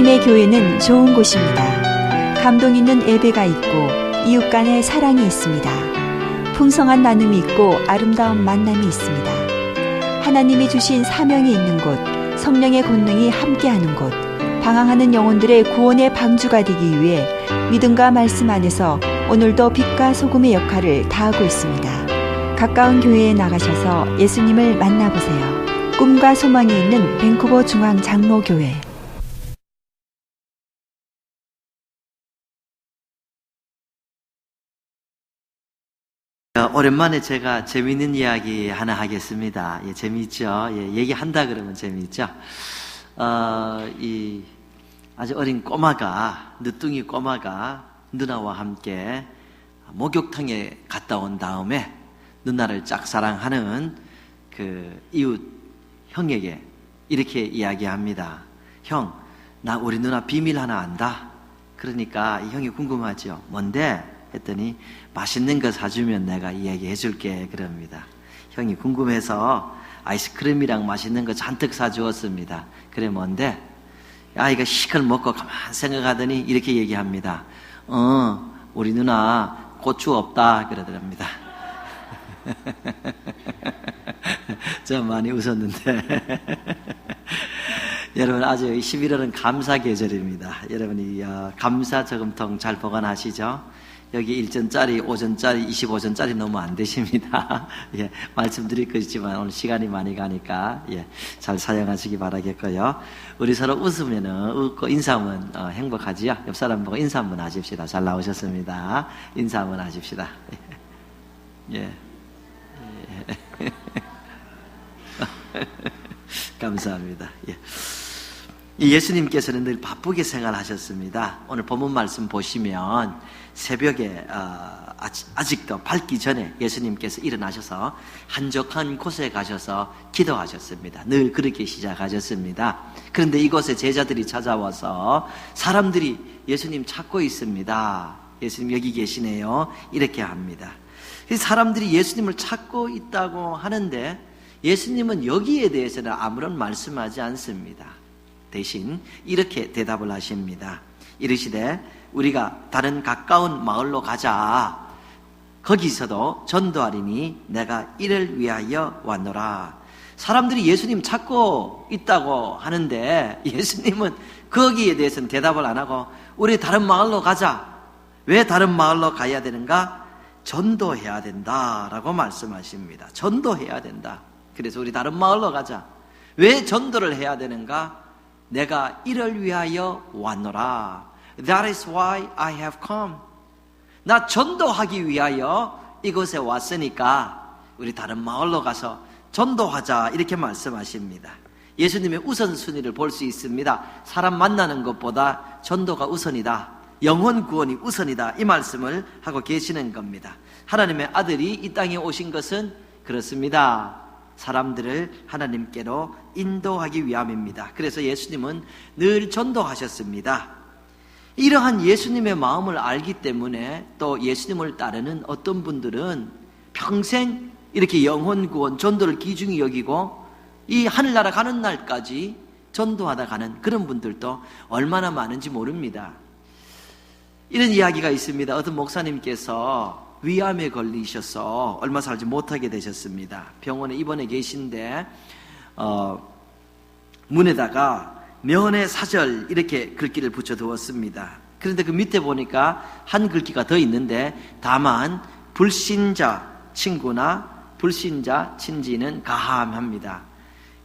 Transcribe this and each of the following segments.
하나님의 교회는 좋은 곳입니다. 감동 있는 예배가 있고 이웃 간의 사랑이 있습니다. 풍성한 나눔이 있고 아름다운 만남이 있습니다. 하나님이 주신 사명이 있는 곳, 성령의 권능이 함께하는 곳, 방황하는 영혼들의 구원의 방주가 되기 위해 믿음과 말씀 안에서 오늘도 빛과 소금의 역할을 다하고 있습니다. 가까운 교회에 나가셔서 예수님을 만나보세요. 꿈과 소망이 있는 밴쿠버 중앙장로교회. 오랜만에 제가 재미있는 이야기 하나 하겠습니다. 예, 재미있죠? 예, 얘기한다 그러면 재미있죠? 이 아주 어린 꼬마가, 늦둥이 꼬마가 누나와 함께 목욕탕에 갔다 온 다음에 누나를 짝사랑하는 그 이웃 형에게 이렇게 이야기합니다. 형, 나 우리 누나 비밀 하나 안다. 그러니까 이 형이 궁금하죠. 뭔데? 했더니 맛있는 거 사주면 내가 이야기해 줄게 그럽니다. 형이 궁금해서 아이스크림이랑 맛있는 거 잔뜩 사주었습니다. 그래 뭔데? 아이가 시컷 먹고 가만 생각하더니 이렇게 얘기합니다. 우리 누나 고추 없다 그러더랍니다. 저 많이 웃었는데 여러분, 아주 11월은 감사 계절입니다. 여러분이 감사 저금통 잘 보관하시죠? 여기 1전짜리, 5전짜리, 25전짜리 너무 안 되십니다. 예, 말씀드릴 것이지만 오늘 시간이 많이 가니까 예, 잘 사용하시기 바라겠고요. 우리 서로 웃고 인사하면 행복하지요. 옆 사람 보고 인사 한번 하십시다. 잘 나오셨습니다. 인사 한번 하십시다. 예. 예. 감사합니다. 예. 예수님께서는 늘 바쁘게 생활하셨습니다. 오늘 본문 말씀 보시면 새벽에 아직도 밝기 전에 예수님께서 일어나셔서 한적한 곳에 가셔서 기도하셨습니다. 늘 그렇게 시작하셨습니다. 그런데 이곳에 제자들이 찾아와서 사람들이 예수님 찾고 있습니다. 예수님 여기 계시네요. 이렇게 합니다. 사람들이 예수님을 찾고 있다고 하는데 예수님은 여기에 대해서는 아무런 말씀하지 않습니다. 대신 이렇게 대답을 하십니다. 이르시되 우리가 다른 가까운 마을로 가자. 거기서도 전도하리니 내가 이를 위하여 왔노라. 사람들이 예수님 찾고 있다고 하는데 예수님은 거기에 대해서는 대답을 안 하고 우리 다른 마을로 가자. 왜 다른 마을로 가야 되는가? 전도해야 된다라고 말씀하십니다. 전도해야 된다. 그래서 우리 다른 마을로 가자. 왜 전도를 해야 되는가? 내가 이를 위하여 왔노라. That is why I have come. 나 전도하기 위하여 이곳에 왔으니까 우리 다른 마을로 가서 전도하자. 이렇게 말씀하십니다. 예수님의 우선순위를 볼 수 있습니다. 사람 만나는 것보다 전도가 우선이다. 영혼 구원이 우선이다. 이 말씀을 하고 계시는 겁니다. 하나님의 아들이 이 땅에 오신 것은 그렇습니다. 사람들을 하나님께로 인도하기 위함입니다. 그래서 예수님은 늘 전도하셨습니다. 이러한 예수님의 마음을 알기 때문에 또 예수님을 따르는 어떤 분들은 평생 이렇게 영혼 구원, 전도를 귀중히 여기고 이 하늘나라 가는 날까지 전도하다 가는 그런 분들도 얼마나 많은지 모릅니다. 이런 이야기가 있습니다. 어떤 목사님께서 위암에 걸리셔서 얼마 살지 못하게 되셨습니다. 병원에 입원해 계신데 문에다가 명언의 사절 이렇게 글귀를 붙여두었습니다. 그런데 그 밑에 보니까 한 글귀가 더 있는데 다만 불신자 친구나 불신자 친지는 가함합니다.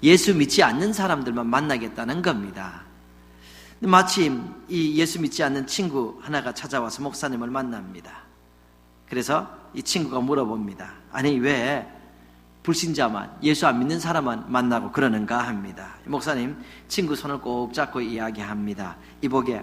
예수 믿지 않는 사람들만 만나겠다는 겁니다. 마침 이 예수 믿지 않는 친구 하나가 찾아와서 목사님을 만납니다. 그래서 이 친구가 물어봅니다. 아니 왜 불신자만, 예수 안 믿는 사람만 만나고 그러는가 합니다. 목사님 친구 손을 꼭 잡고 이야기합니다. 이보게,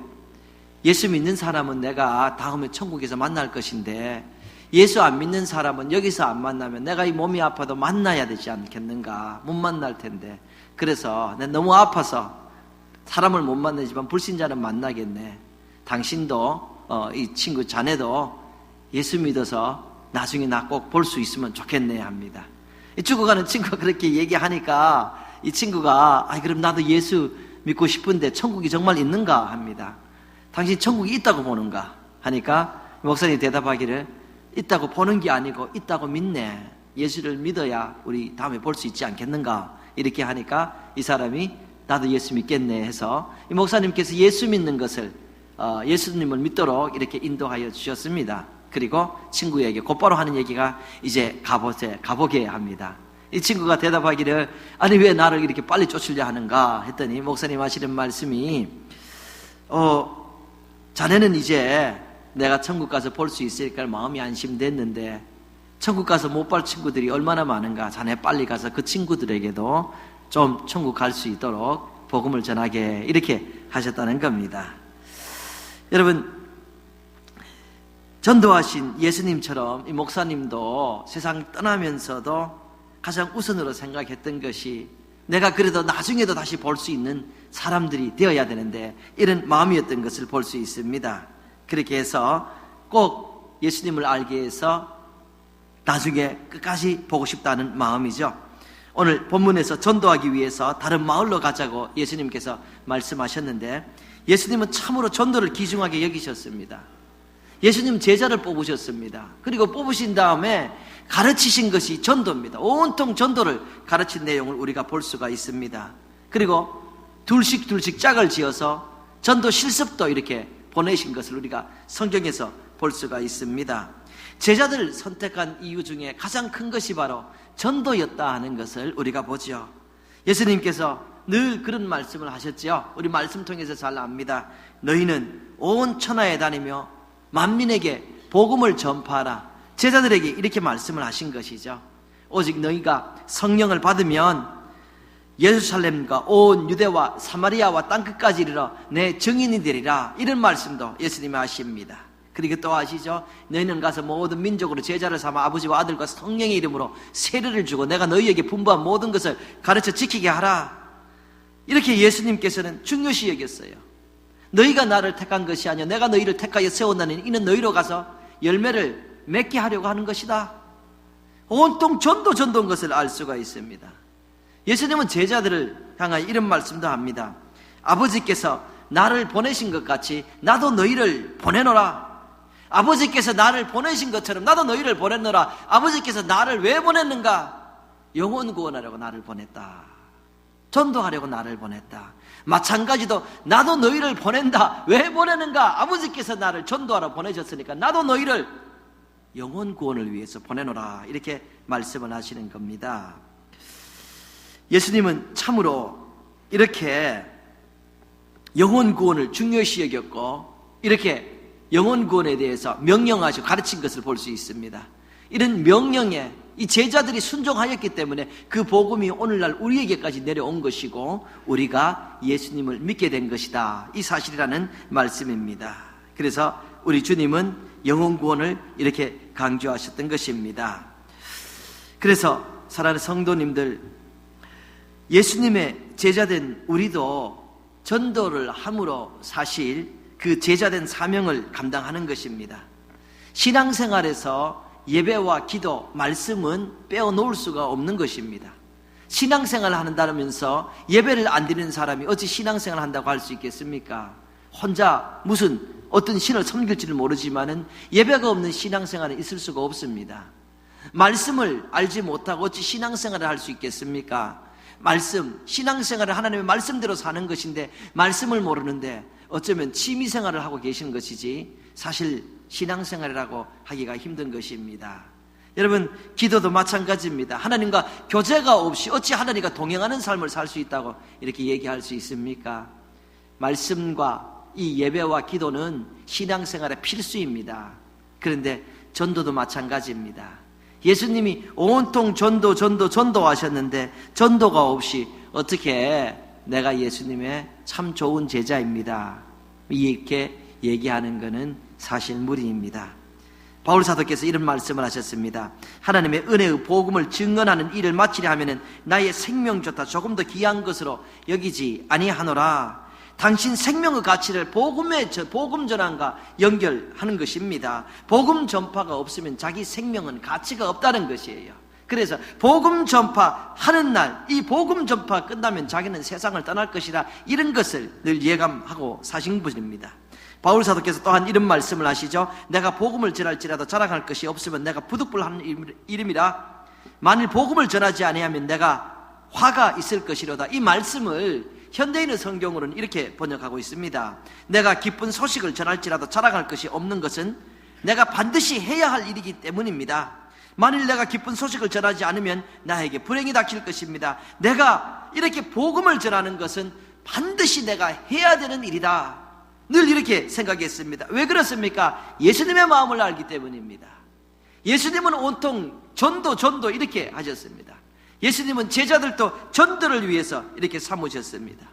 예수 믿는 사람은 내가 다음에 천국에서 만날 것인데 예수 안 믿는 사람은 여기서 안 만나면 내가 이 몸이 아파도 만나야 되지 않겠는가? 못 만날 텐데 그래서 내가 너무 아파서 사람을 못 만나지만 불신자는 만나겠네. 당신도 이 친구 자네도 예수 믿어서 나중에 나 꼭 볼 수 있으면 좋겠네 합니다. 죽어가는 친구가 그렇게 얘기하니까 이 친구가 그럼 나도 예수 믿고 싶은데 천국이 정말 있는가 합니다. 당신 천국이 있다고 보는가 하니까 목사님이 대답하기를 있다고 보는 게 아니고 있다고 믿네. 예수를 믿어야 우리 다음에 볼 수 있지 않겠는가 이렇게 하니까 이 사람이 나도 예수 믿겠네 해서 이 목사님께서 예수 믿는 것을 예수님을 믿도록 이렇게 인도하여 주셨습니다. 그리고 친구에게 곧바로 하는 얘기가 이제 가보게 합니다. 이 친구가 대답하기를 아니 왜 나를 이렇게 빨리 쫓으려 하는가 했더니 목사님 하시는 말씀이 자네는 이제 내가 천국 가서 볼 수 있으니까 마음이 안심됐는데 천국 가서 못 볼 친구들이 얼마나 많은가. 자네 빨리 가서 그 친구들에게도 좀 천국 갈 수 있도록 복음을 전하게 이렇게 하셨다는 겁니다. 여러분, 전도하신 예수님처럼 이 목사님도 세상 떠나면서도 가장 우선으로 생각했던 것이 내가 그래도 나중에도 다시 볼 수 있는 사람들이 되어야 되는데 이런 마음이었던 것을 볼 수 있습니다. 그렇게 해서 꼭 예수님을 알게 해서 나중에 끝까지 보고 싶다는 마음이죠. 오늘 본문에서 전도하기 위해서 다른 마을로 가자고 예수님께서 말씀하셨는데 예수님은 참으로 전도를 귀중하게 여기셨습니다. 예수님 제자를 뽑으셨습니다. 그리고 뽑으신 다음에 가르치신 것이 전도입니다. 온통 전도를 가르친 내용을 우리가 볼 수가 있습니다. 그리고 둘씩 짝을 지어서 전도 실습도 이렇게 보내신 것을 우리가 성경에서 볼 수가 있습니다. 제자들을 선택한 이유 중에 가장 큰 것이 바로 전도였다 하는 것을 우리가 보죠. 예수님께서 늘 그런 말씀을 하셨죠. 우리 말씀 통해서 잘 압니다. 너희는 온 천하에 다니며 만민에게 복음을 전파하라. 제자들에게 이렇게 말씀을 하신 것이죠. 오직 너희가 성령을 받으면 예루살렘과 온 유대와 사마리아와 땅끝까지 이르러 내 증인이 되리라. 이런 말씀도 예수님이 하십니다. 그리고 또 아시죠? 너희는 가서 모든 민족으로 제자를 삼아 아버지와 아들과 성령의 이름으로 세례를 주고 내가 너희에게 분부한 모든 것을 가르쳐 지키게 하라. 이렇게 예수님께서는 중요시 여겼어요. 너희가 나를 택한 것이 아니라 내가 너희를 택하여 세웠나니 이는 너희로 가서 열매를 맺게 하려고 하는 것이다. 온통 전도인 것을 알 수가 있습니다. 예수님은 제자들을 향하여 이런 말씀도 합니다. 아버지께서 나를 보내신 것 같이 나도 너희를 보내노라. 아버지께서 나를 보내신 것처럼 나도 너희를 보냈노라. 아버지께서 나를 왜 보냈는가? 영혼 구원하려고 나를 보냈다. 전도하려고 나를 보냈다. 마찬가지로 나도 너희를 보낸다. 왜 보내는가? 아버지께서 나를 전도하러 보내셨으니까 나도 너희를 영혼 구원을 위해서 보내노라. 이렇게 말씀을 하시는 겁니다. 예수님은 참으로 이렇게 영혼 구원을 중요시 여겼고 이렇게 영혼 구원에 대해서 명령하시고 가르친 것을 볼 수 있습니다. 이런 명령에 이 제자들이 순종하였기 때문에 그 복음이 오늘날 우리에게까지 내려온 것이고 우리가 예수님을 믿게 된 것이다. 이 사실이라는 말씀입니다. 그래서 우리 주님은 영혼 구원을 이렇게 강조하셨던 것입니다. 그래서 사랑하는 성도님들, 예수님의 제자된 우리도 전도를 함으로 사실 그 제자된 사명을 감당하는 것입니다. 신앙생활에서 예배와 기도, 말씀은 빼어놓을 수가 없는 것입니다. 신앙생활을 한다면서 예배를 안 드리는 사람이 어찌 신앙생활을 한다고 할 수 있겠습니까? 혼자 무슨 어떤 신을 섬길지는 모르지만은 예배가 없는 신앙생활은 있을 수가 없습니다. 말씀을 알지 못하고 어찌 신앙생활을 할 수 있겠습니까? 말씀, 신앙생활을 하나님의 말씀대로 사는 것인데 말씀을 모르는데 어쩌면 취미생활을 하고 계시는 것이지 사실 신앙생활이라고 하기가 힘든 것입니다. 여러분, 기도도 마찬가지입니다. 하나님과 교제가 없이 어찌 하나님과 동행하는 삶을 살 수 있다고 이렇게 얘기할 수 있습니까? 말씀과 이 예배와 기도는 신앙생활의 필수입니다. 그런데 전도도 마찬가지입니다. 예수님이 온통 전도하셨는데 전도가 없이 어떻게 내가 예수님의 참 좋은 제자입니다. 이렇게 얘기하는 것은 사실 무리입니다. 바울 사도께서 이런 말씀을 하셨습니다. 하나님의 은혜의 복음을 증언하는 일을 마치려 하면은 나의 생명조차 조금 더 귀한 것으로 여기지 아니하노라. 당신 생명의 가치를 복음 전환과 연결하는 것입니다. 복음 전파가 없으면 자기 생명은 가치가 없다는 것이에요. 그래서 복음 전파하는 날, 이 복음 전파 끝나면 자기는 세상을 떠날 것이라, 이런 것을 늘 예감하고 사신 분입니다. 바울 사도께서 또한 이런 말씀을 하시죠. 내가 복음을 전할지라도 자랑할 것이 없으면 내가 부득불하는 이름이라. 만일 복음을 전하지 아니하면 내가 화가 있을 것이로다. 이 말씀을 현대인의 성경으로는 이렇게 번역하고 있습니다. 내가 기쁜 소식을 전할지라도 자랑할 것이 없는 것은 내가 반드시 해야 할 일이기 때문입니다. 만일 내가 기쁜 소식을 전하지 않으면 나에게 불행이 닥칠 것입니다. 내가 이렇게 복음을 전하는 것은 반드시 내가 해야 되는 일이다. 늘 이렇게 생각했습니다. 왜 그렇습니까? 예수님의 마음을 알기 때문입니다. 예수님은 온통 전도 이렇게 하셨습니다. 예수님은 제자들도 전도를 위해서 이렇게 삼으셨습니다.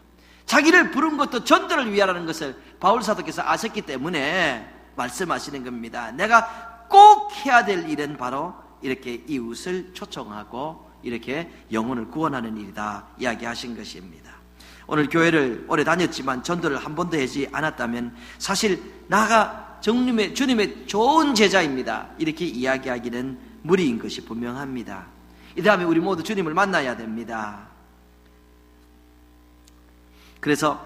자기를 부른 것도 전도를 위하라는 것을 바울 사도께서 아셨기 때문에 말씀하시는 겁니다. 내가 꼭 해야 될 일은 바로 이렇게 이웃을 초청하고 이렇게 영혼을 구원하는 일이다 이야기하신 것입니다. 오늘 교회를 오래 다녔지만 전도를 한 번도 하지 않았다면 사실 나가 주님의 좋은 제자입니다, 이렇게 이야기하기는 무리인 것이 분명합니다. 이 다음에 우리 모두 주님을 만나야 됩니다. 그래서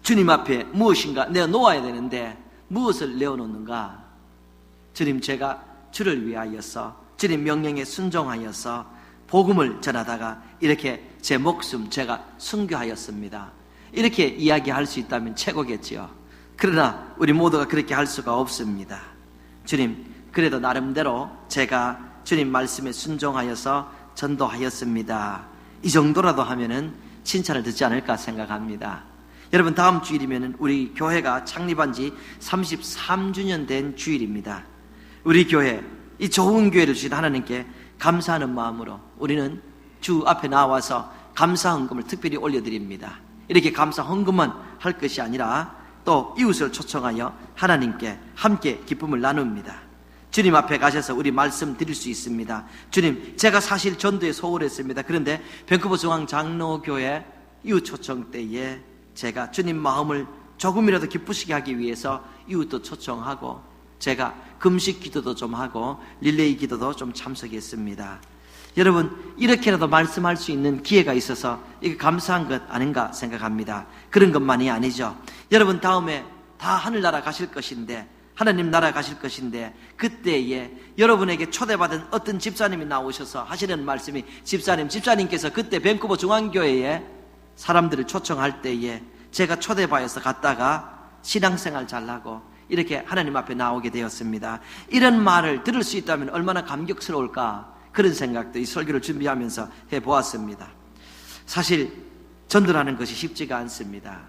주님 앞에 무엇인가 내어놓아야 되는데 무엇을 내어놓는가? 주님, 제가 주를 위하여서 주님 명령에 순종하여서 복음을 전하다가 이렇게 제 목숨 제가 순교하였습니다, 이렇게 이야기할 수 있다면 최고겠지요. 그러나 우리 모두가 그렇게 할 수가 없습니다. 주님, 그래도 나름대로 제가 주님 말씀에 순종하여서 전도하였습니다, 이 정도라도 하면은 칭찬을 듣지 않을까 생각합니다. 여러분, 다음 주일이면 우리 교회가 창립한 지 33주년 된 주일입니다. 우리 교회, 이 좋은 교회를 주신 하나님께 감사하는 마음으로 우리는 주 앞에 나와서 감사 헌금을 특별히 올려드립니다. 이렇게 감사 헌금만 할 것이 아니라 또 이웃을 초청하여 하나님께 함께 기쁨을 나눕니다. 주님 앞에 가셔서 우리 말씀 드릴 수 있습니다. 주님, 제가 사실 전도에 소홀했습니다. 그런데 밴쿠버 중앙장로교회 이웃 초청 때에 제가 주님 마음을 조금이라도 기쁘시게 하기 위해서 이웃도 초청하고 제가 금식 기도도 좀 하고 릴레이 기도도 좀 참석했습니다. 여러분, 이렇게라도 말씀할 수 있는 기회가 있어서 이게 감사한 것 아닌가 생각합니다. 그런 것만이 아니죠. 여러분, 다음에 다 하늘나라 가실 것인데, 하나님 나라 가실 것인데, 그때에 여러분에게 초대받은 어떤 집사님이 나오셔서 하시는 말씀이, 집사님께서 그때 밴쿠버 중앙교회에 사람들을 초청할 때에 제가 초대받아서 갔다가 신앙생활 잘하고 이렇게 하나님 앞에 나오게 되었습니다. 이런 말을 들을 수 있다면 얼마나 감격스러울까, 그런 생각도 이 설교를 준비하면서 해보았습니다. 사실 전도라는 것이 쉽지가 않습니다.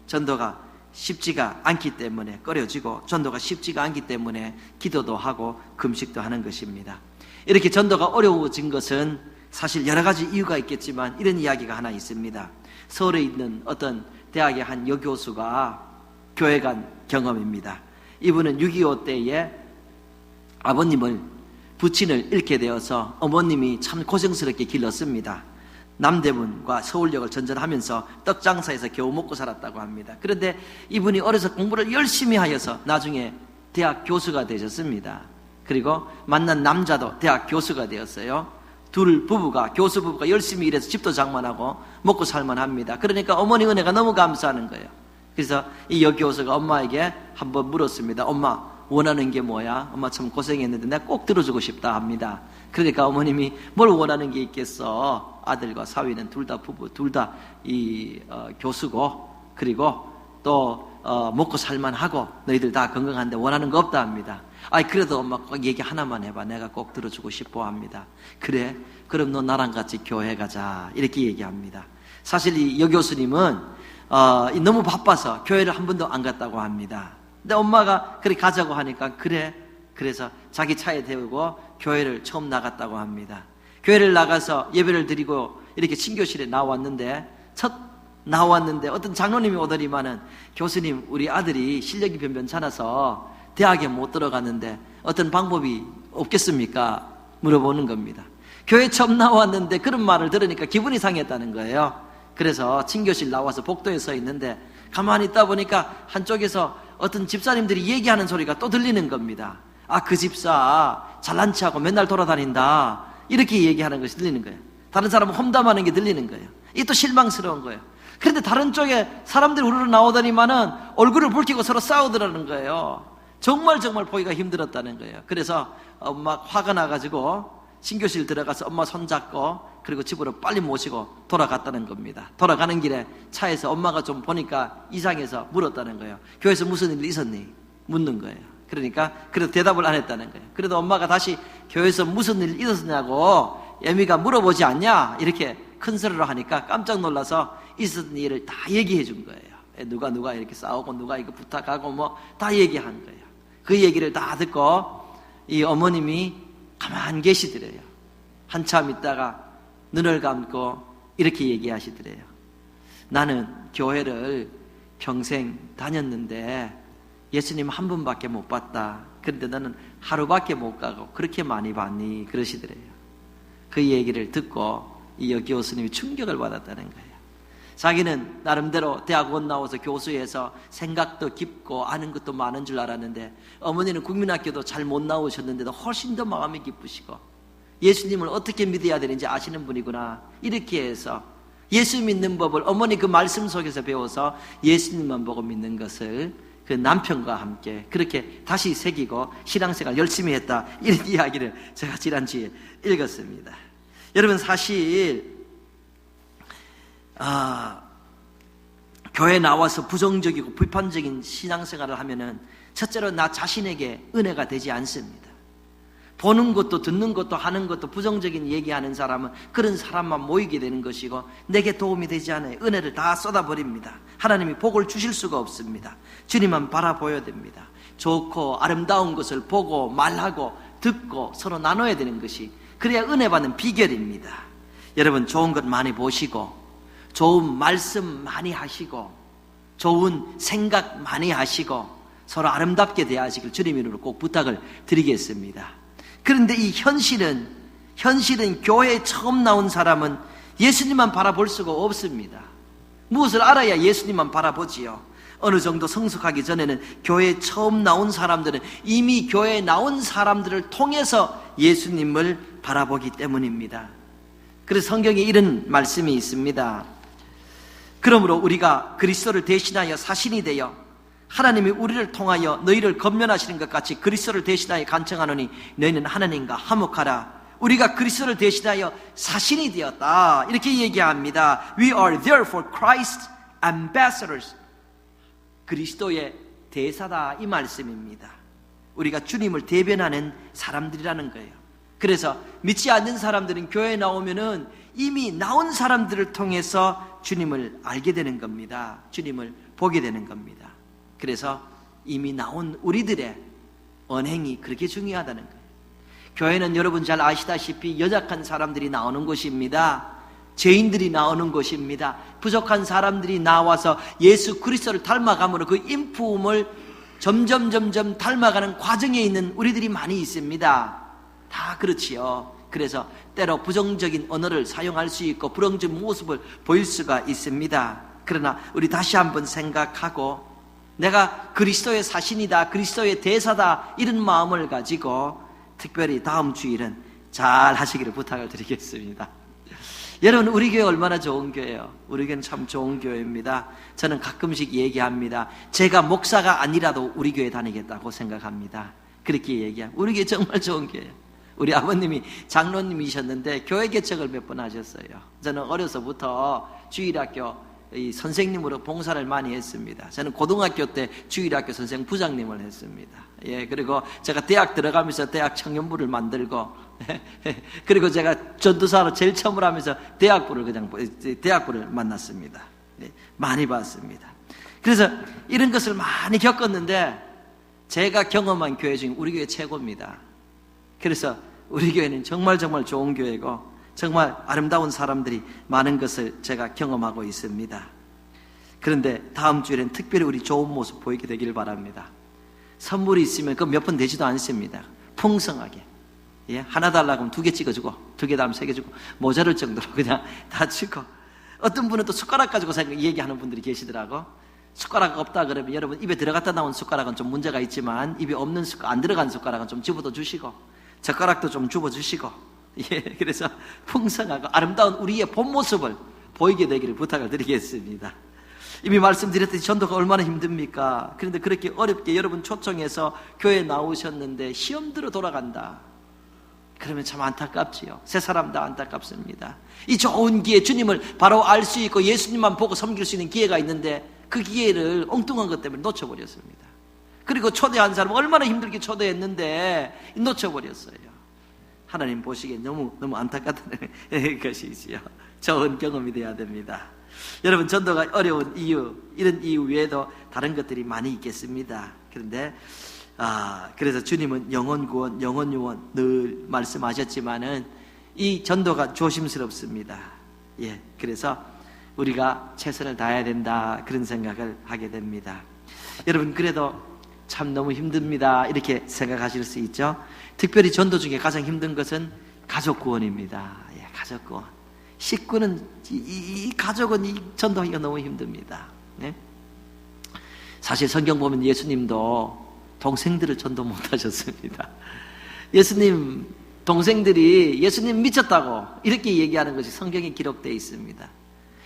전도가 쉽지가 않기 때문에 꺼려지고, 전도가 쉽지가 않기 때문에 기도도 하고 금식도 하는 것입니다. 이렇게 전도가 어려워진 것은 사실 여러 가지 이유가 있겠지만 이런 이야기가 하나 있습니다. 서울에 있는 어떤 대학의 한 여교수가 교회 간 경험입니다. 이분은 6.25 때에 아버님을, 부친을 잃게 되어서 어머님이 참 고생스럽게 길렀습니다. 남대문과 서울역을 전전하면서 떡장사에서 겨우 먹고 살았다고 합니다. 그런데 이분이 어려서 공부를 열심히 하여서 나중에 대학 교수가 되셨습니다. 그리고 만난 남자도 대학 교수가 되었어요. 교수 부부가 열심히 일해서 집도 장만하고 먹고 살만합니다. 그러니까 어머니 은혜가 너무 감사하는 거예요. 그래서 이 여교수가 엄마에게 한번 물었습니다. 엄마, 원하는 게 뭐야? 엄마 참 고생했는데 내가 꼭 들어주고 싶다 합니다. 그러니까 어머님이 뭘 원하는 게 있겠어? 아들과 사위는 둘 다 부부, 둘 다 교수고, 그리고 또 먹고 살만하고 너희들 다 건강한데 원하는 거 없다 합니다. 그래도 엄마 꼭 얘기 하나만 해봐. 내가 꼭 들어주고 싶어 합니다. 그래? 그럼 너 나랑 같이 교회 가자. 이렇게 얘기합니다. 사실 이 여교수님은 너무 바빠서 교회를 한 번도 안 갔다고 합니다. 근데 엄마가 그렇게 가자고 하니까 그래. 그래서 자기 차에 태우고 교회를 처음 나갔다고 합니다. 교회를 나가서 예배를 드리고 이렇게 친교실에 나왔는데 어떤 장로님이 오더니만은, 교수님, 우리 아들이 실력이 변변찮아서 대학에 못 들어갔는데 어떤 방법이 없겠습니까? 물어보는 겁니다. 교회 처음 나왔는데 그런 말을 들으니까 기분이 상했다는 거예요. 그래서 친교실 나와서 복도에 서 있는데 가만히 있다 보니까 한쪽에서 어떤 집사님들이 얘기하는 소리가 또 들리는 겁니다. 그 집사 잘난 체하고 맨날 돌아다닌다. 이렇게 얘기하는 것이 들리는 거예요. 다른 사람은 험담하는 게 들리는 거예요. 이게 또 실망스러운 거예요. 그런데 다른 쪽에 사람들이 우르르 나오더니만은 얼굴을 붉히고 서로 싸우더라는 거예요. 정말 보기가 힘들었다는 거예요. 그래서 엄마 화가 나가지고 신교실 들어가서 엄마 손잡고 그리고 집으로 빨리 모시고 돌아갔다는 겁니다. 돌아가는 길에 차에서 엄마가 좀 보니까 이상해서 물었다는 거예요. 교회에서 무슨 일 있었니? 묻는 거예요. 그러니까 그래도 대답을 안 했다는 거예요. 그래도 엄마가 다시 교회에서 무슨 일 있었냐고 애미가 물어보지 않냐? 이렇게 큰 소리로 하니까 깜짝 놀라서 있었던 일을 다 얘기해 준 거예요. 누가 이렇게 싸우고 누가 이거 부탁하고 뭐 다 얘기한 거예요. 그 얘기를 다 듣고 이 어머님이 가만히 계시더래요. 한참 있다가 눈을 감고 이렇게 얘기하시더래요. 나는 교회를 평생 다녔는데 예수님 한 번밖에 못 봤다. 그런데 너는 하루밖에 못 가고 그렇게 많이 봤니? 그러시더래요. 그 얘기를 듣고 이 교수님이 충격을 받았다는 거예요. 자기는 나름대로 대학원 나와서 교수해서 생각도 깊고 아는 것도 많은 줄 알았는데 어머니는 국민학교도 잘 못 나오셨는데도 훨씬 더 마음이 기쁘시고 예수님을 어떻게 믿어야 되는지 아시는 분이구나. 이렇게 해서 예수 믿는 법을 어머니 그 말씀 속에서 배워서 예수님만 보고 믿는 것을 그 남편과 함께 그렇게 다시 새기고 신앙생활 열심히 했다. 이런 이야기를 제가 지난주에 읽었습니다. 여러분 사실 교회 나와서 부정적이고 비판적인 신앙생활을 하면은 첫째로 나 자신에게 은혜가 되지 않습니다. 보는 것도 듣는 것도 하는 것도 부정적인 얘기하는 사람은 그런 사람만 모이게 되는 것이고 내게 도움이 되지 않아요. 은혜를 다 쏟아버립니다. 하나님이 복을 주실 수가 없습니다. 주님만 바라보여야 됩니다. 좋고 아름다운 것을 보고 말하고 듣고 서로 나눠야 되는 것이 그래야 은혜 받는 비결입니다. 여러분 좋은 것 많이 보시고 좋은 말씀 많이 하시고 좋은 생각 많이 하시고 서로 아름답게 대하시길 주님 이름으로 꼭 부탁을 드리겠습니다. 그런데 이 현실은 교회에 처음 나온 사람은 예수님만 바라볼 수가 없습니다. 무엇을 알아야 예수님만 바라보지요? 어느 정도 성숙하기 전에는 교회에 처음 나온 사람들은 이미 교회에 나온 사람들을 통해서 예수님을 바라보기 때문입니다. 그래서 성경에 이런 말씀이 있습니다. 그러므로 우리가 그리스도를 대신하여 사신이 되어 하나님이 우리를 통하여 너희를 건면하시는 것 같이 그리스도를 대신하여 간청하노니 너희는 하나님과 화목하라. 우리가 그리스도를 대신하여 사신이 되었다. 이렇게 얘기합니다. We are therefore Christ's ambassadors. 그리스도의 대사다 이 말씀입니다. 우리가 주님을 대변하는 사람들이라는 거예요. 그래서 믿지 않는 사람들은 교회에 나오면은 이미 나온 사람들을 통해서 주님을 알게 되는 겁니다. 주님을 보게 되는 겁니다. 그래서 이미 나온 우리들의 언행이 그렇게 중요하다는 거예요. 교회는 여러분 잘 아시다시피 연약한 사람들이 나오는 곳입니다. 죄인들이 나오는 곳입니다. 부족한 사람들이 나와서 예수 그리스도를 닮아감으로 그 인품을 점점 닮아가는 과정에 있는 우리들이 많이 있습니다. 다 그렇지요. 그래서 때로 부정적인 언어를 사용할 수 있고 부정적인 모습을 보일 수가 있습니다. 그러나 우리 다시 한번 생각하고 내가 그리스도의 사신이다, 그리스도의 대사다 이런 마음을 가지고 특별히 다음 주일은 잘 하시기를 부탁을 드리겠습니다. 여러분 우리 교회 얼마나 좋은 교회예요. 우리 교회는 참 좋은 교회입니다. 저는 가끔씩 얘기합니다. 제가 목사가 아니라도 우리 교회 다니겠다고 생각합니다. 그렇게 얘기합니다. 우리 교회 정말 좋은 교회예요. 우리 아버님이 장로님이셨는데 교회 개척을 몇 번 하셨어요. 저는 어려서부터 주일학교 이 선생님으로 봉사를 많이 했습니다. 저는 고등학교 때 주일학교 선생 부장님을 했습니다. 예, 그리고 제가 대학 들어가면서 대학 청년부를 만들고, 그리고 제가 전도사로 제일 처음으로 하면서 대학부를 만났습니다. 예, 많이 봤습니다. 그래서 이런 것을 많이 겪었는데 제가 경험한 교회 중에 우리 교회 최고입니다. 그래서 우리 교회는 정말 좋은 교회고 정말 아름다운 사람들이 많은 것을 제가 경험하고 있습니다. 그런데 다음 주에는 특별히 우리 좋은 모습 보이게 되기를 바랍니다. 선물이 있으면 그 몇 번 되지도 않습니다. 풍성하게. 예, 하나 달라고 하면 2개 찍어주고 2개 다음 3개 주고 모자랄 정도로 그냥 다 주고 어떤 분은 또 숟가락 가지고 얘기하는 분들이 계시더라고. 숟가락 없다 그러면 여러분 입에 들어갔다 나온 숟가락은 좀 문제가 있지만 입에 없는 숟가락, 안 들어간 숟가락은 좀 집어도 주시고 젓가락도 좀 주워 주시고 예, 그래서 풍성하고 아름다운 우리의 본 모습을 보이게 되기를 부탁을 드리겠습니다. 이미 말씀드렸듯이 전도가 얼마나 힘듭니까? 그런데 그렇게 어렵게 여러분 초청해서 교회에 나오셨는데 시험 들어 돌아간다. 그러면 참 안타깝지요. 세 사람 다 안타깝습니다. 이 좋은 기회, 주님을 바로 알 수 있고 예수님만 보고 섬길 수 있는 기회가 있는데 그 기회를 엉뚱한 것 때문에 놓쳐버렸습니다. 그리고 초대한 사람 얼마나 힘들게 초대했는데 놓쳐버렸어요. 하나님 보시기에 너무 안타깝다는 것이지요. 좋은 경험이 되어야 됩니다. 여러분, 전도가 어려운 이유, 이런 이유 외에도 다른 것들이 많이 있겠습니다. 그런데 그래서 주님은 영혼 구원, 영혼 유원 늘 말씀하셨지만은 이 전도가 조심스럽습니다. 예, 그래서 우리가 최선을 다해야 된다, 그런 생각을 하게 됩니다. 여러분, 그래도 참 너무 힘듭니다, 이렇게 생각하실 수 있죠. 특별히 전도 중에 가장 힘든 것은 가족 구원입니다. 예, 가족 구원. 식구는 이 가족은 이 전도하기가 너무 힘듭니다. 네? 사실 성경 보면 예수님도 동생들을 전도 못하셨습니다. 예수님 동생들이 예수님 미쳤다고 이렇게 얘기하는 것이 성경에 기록되어 있습니다.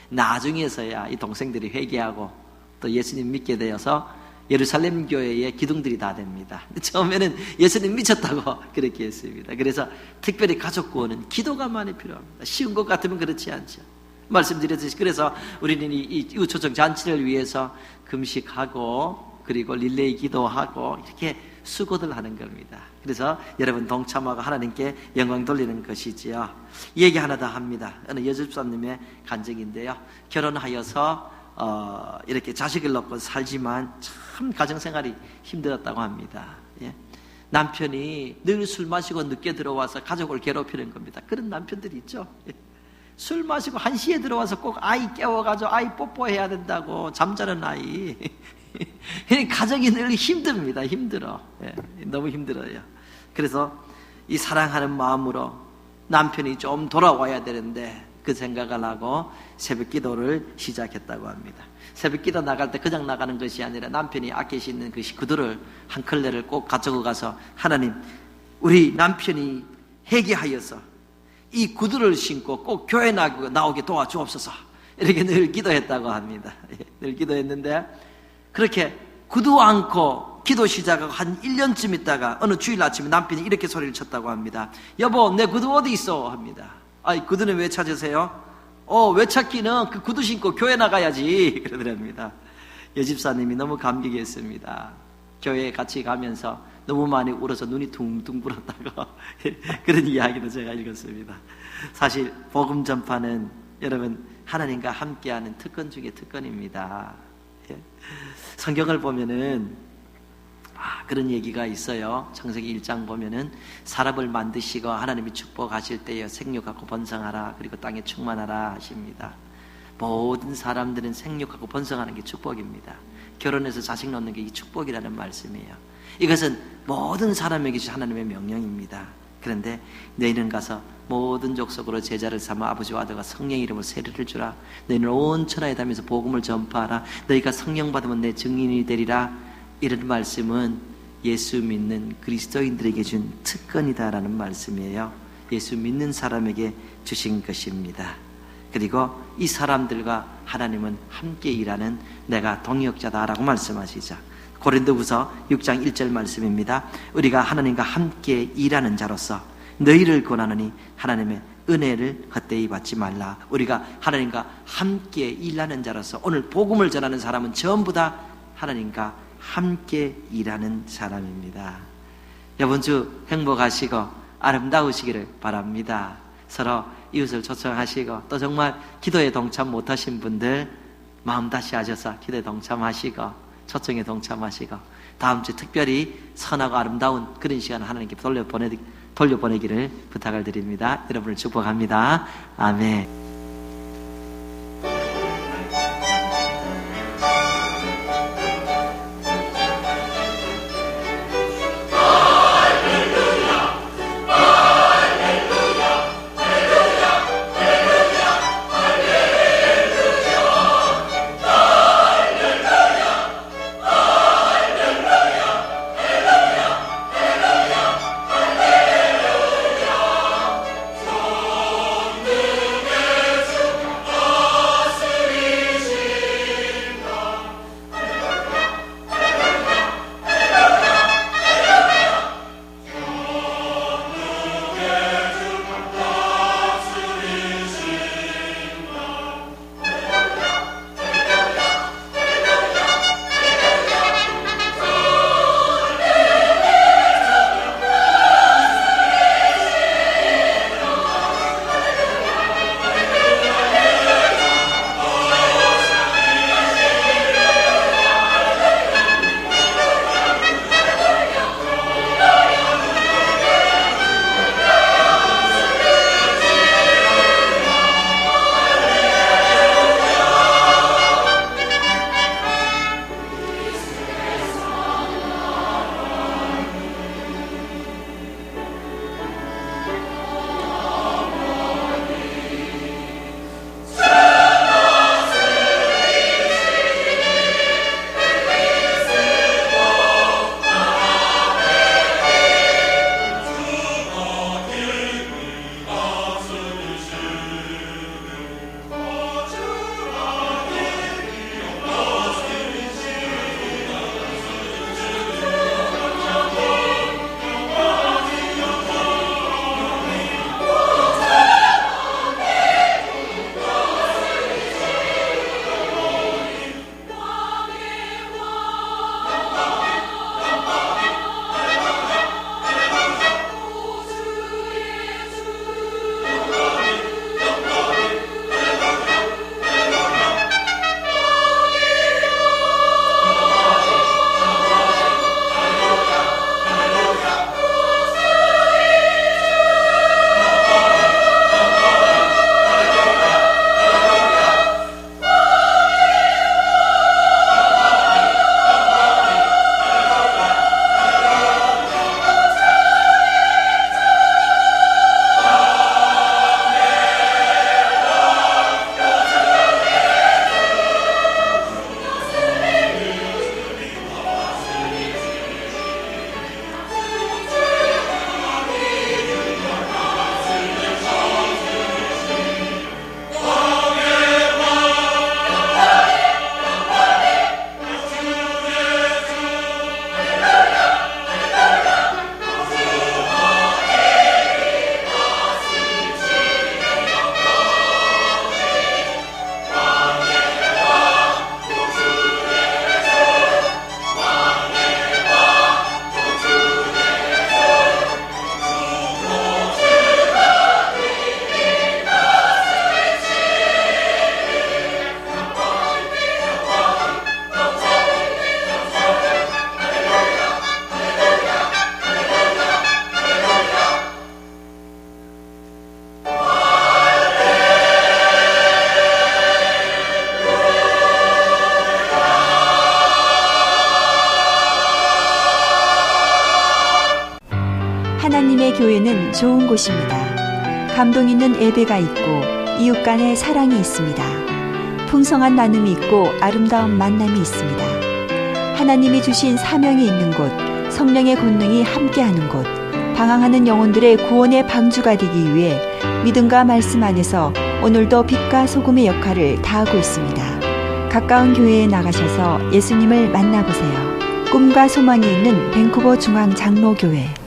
나중에서야 이 동생들이 회개하고 또 예수님 믿게 되어서 예루살렘 교회의 기둥들이 다 됩니다. 처음에는 예수님 미쳤다고 그렇게 했습니다. 그래서 특별히 가족 구원은 기도가 많이 필요합니다. 쉬운 것 같으면 그렇지 않죠. 말씀드렸듯이 그래서 우리는 이 이웃초청 잔치를 위해서 금식하고 그리고 릴레이 기도하고 이렇게 수고들 하는 겁니다. 그래서 여러분 동참하고 하나님께 영광 돌리는 것이지요. 얘기 하나 더 합니다. 어느 여집사님의 간증인데요. 결혼하여서 이렇게 자식을 낳고 살지만 참 가정생활이 힘들었다고 합니다. 예. 남편이 늘 술 마시고 늦게 들어와서 가족을 괴롭히는 겁니다. 그런 남편들이 있죠. 예. 술 마시고 1시에 들어와서 꼭 아이 깨워가지고 아이 뽀뽀해야 된다고, 잠자는 아이. 가정이 늘 힘듭니다. 힘들어. 예. 너무 힘들어요. 그래서 이 사랑하는 마음으로 남편이 좀 돌아와야 되는데 그 생각을 하고 새벽 기도를 시작했다고 합니다. 새벽 기도 나갈 때 그냥 나가는 것이 아니라 남편이 아끼시는 그 구두를 한 컬레를 꼭 가지고 가서 하나님, 우리 남편이 회개하여서 이 구두를 신고 꼭 교회 나오게 도와주옵소서, 이렇게 늘 기도했다고 합니다. 늘 기도했는데 그렇게 구두 안고 기도 시작하고 한 1년쯤 있다가 어느 주일 아침에 남편이 이렇게 소리를 쳤다고 합니다. 여보, 내 구두 어디 있어? 합니다. 아이, 구두는 왜 찾으세요? 왜 찾기는 그 구두 신고 교회 나가야지, 그러더랍니다. 여집사님이 너무 감격했습니다. 교회에 같이 가면서 너무 많이 울어서 눈이 둥둥 불었다고 그런 이야기도 제가 읽었습니다. 사실 복음 전파는 여러분 하나님과 함께하는 특권 중에 특권입니다. 예. 성경을 보면은 그런 얘기가 있어요. 창세기 1장 보면은 사람을 만드시고 하나님이 축복하실 때에 생육하고 번성하라, 그리고 땅에 충만하라 하십니다. 모든 사람들은 생육하고 번성하는 게 축복입니다. 결혼해서 자식 낳는 게 이 축복이라는 말씀이에요. 이것은 모든 사람에게 주신 하나님의 명령입니다. 그런데 너희는 가서 모든 족속으로 제자를 삼아 아버지와 아들과 성령 이름으로 세례를 주라. 너희는 온 천하에 다니면서 복음을 전파하라. 너희가 성령 받으면 내 증인이 되리라. 이런 말씀은 예수 믿는 그리스도인들에게 준 특권이다라는 말씀이에요. 예수 믿는 사람에게 주신 것입니다. 그리고 이 사람들과 하나님은 함께 일하는 내가 동역자다라고 말씀하시죠. 고린도후서 6장 1절 말씀입니다. 우리가 하나님과 함께 일하는 자로서 너희를 권하노니 하나님의 은혜를 헛되이 받지 말라. 우리가 하나님과 함께 일하는 자로서 오늘 복음을 전하는 사람은 전부 다 하나님과 함께 일하는 사람입니다. 이번 주 행복하시고 아름다우시기를 바랍니다. 서로 이웃을 초청하시고 또 정말 기도에 동참 못하신 분들 마음 다시 하셔서 기도에 동참하시고 초청에 동참하시고 다음 주 특별히 선하고 아름다운 그런 시간 하나님께 돌려보내기를 부탁을 드립니다. 여러분을 축복합니다. 아멘. 교회는 좋은 곳입니다. 감동 있는 예배가 있고 이웃 간의 사랑이 있습니다. 풍성한 나눔이 있고 아름다운 만남이 있습니다. 하나님이 주신 사명이 있는 곳, 성령의 권능이 함께하는 곳, 방황하는 영혼들의 구원의 방주가 되기 위해 믿음과 말씀 안에서 오늘도 빛과 소금의 역할을 다하고 있습니다. 가까운 교회에 나가셔서 예수님을 만나보세요. 꿈과 소망이 있는 밴쿠버 중앙 장로교회.